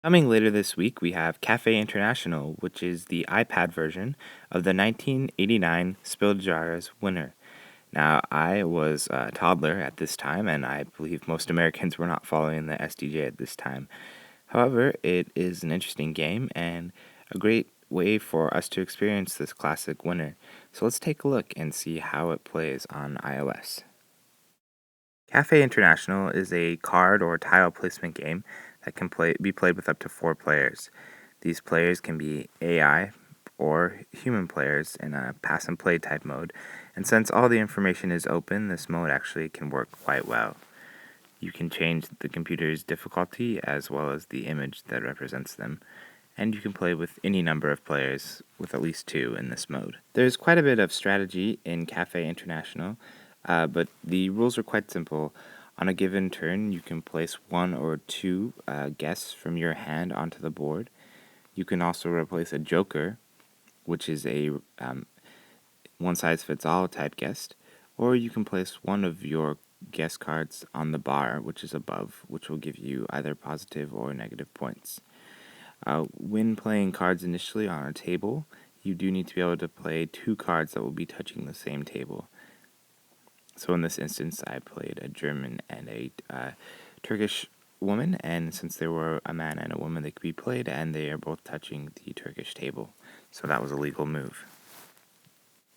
Coming later this week, we have Cafe International, which is the iPad version of the 1989 Spill Jars winner. Now, I was a toddler at this time, and I believe most Americans were not following the SDJ at this time. However, it is an interesting game and a great way for us to experience this classic winner. So let's take a look and see how it plays on iOS. Cafe International is a card or tile placement game that can be played with up to 4 players. These players can be AI or human players in a pass and play type mode, and since all the information is open, this mode actually can work quite well. You can change the computer's difficulty as well as the image that represents them, and you can play with any number of players with at least 2 in this mode. There's quite a bit of strategy in Cafe International, but the rules are quite simple. On a given turn, you can place 1 or 2 guests from your hand onto the board. You can also replace a joker, which is a one-size-fits-all type guest, or you can place one of your guest cards on the bar, which is above, which will give you either positive or negative points. When playing cards initially on a table, you do need to be able to play 2 cards that will be touching the same table. So in this instance, I played a German and a Turkish woman, and since there were a man and a woman, they could be played, and they are both touching the Turkish table. So that was a legal move.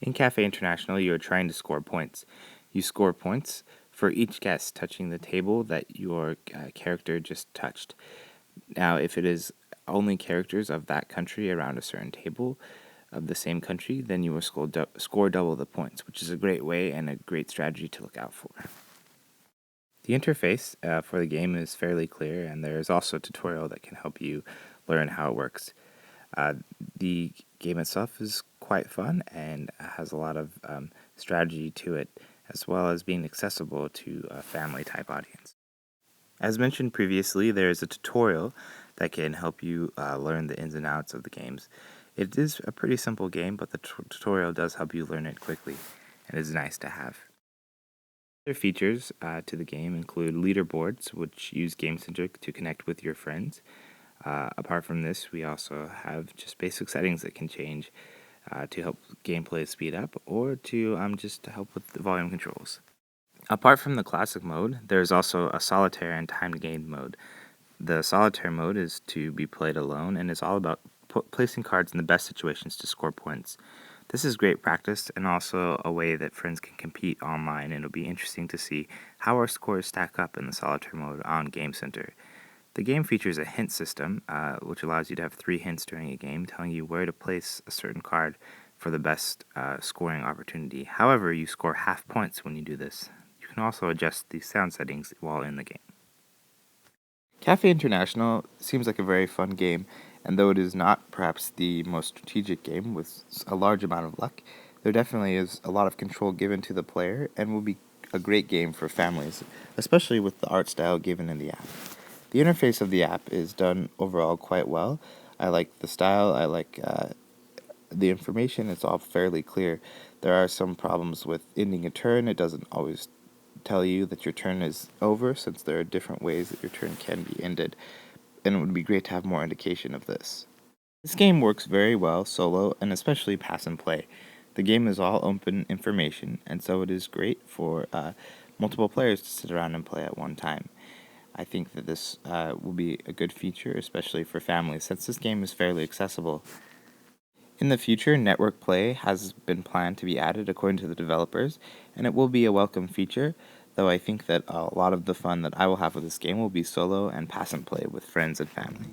In Cafe International, you are trying to score points. You score points for each guest touching the table that your character just touched. Now, if it is only characters of that country around a certain table of the same country, then you will score double the points, which is a great way and a great strategy to look out for. The interface for the game is fairly clear, and there is also a tutorial that can help you learn how it works. The game itself is quite fun and has a lot of strategy to it, as well as being accessible to a family-type audience. As mentioned previously, there is a tutorial that can help you learn the ins and outs of the games. It is a pretty simple game, but the tutorial does help you learn it quickly, and is nice to have. Other features to the game include leaderboards, which use GameCentric to connect with your friends. Apart from this, we also have just basic settings that can change to help gameplay speed up, or to just to help with the volume controls. Apart from the classic mode, there is also a solitaire and timed game mode. The solitaire mode is to be played alone and is all about placing cards in the best situations to score points. This is great practice and also a way that friends can compete online, and it'll be interesting to see how our scores stack up in the solitaire mode on Game Center. The game features a hint system, which allows you to have 3 hints during a game telling you where to place a certain card for the best scoring opportunity. However, you score half points when you do this. You can also adjust the sound settings while in the game. Cafe International seems like a very fun game, and though it is not perhaps the most strategic game with a large amount of luck, there definitely is a lot of control given to the player and will be a great game for families, especially with the art style given in the app. The interface of the app is done overall quite well. I like the style, I like the information, it's all fairly clear. There are some problems with ending a turn. It doesn't always tell you that your turn is over, since there are different ways that your turn can be ended, and it would be great to have more indication of this. This game works very well solo, and especially pass and play. The game is all open information, and so it is great for multiple players to sit around and play at one time. I think that this will be a good feature, especially for families, since this game is fairly accessible. In the future, network play has been planned to be added according to the developers, and it will be a welcome feature, though I think that a lot of the fun that I will have with this game will be solo and pass and play with friends and family.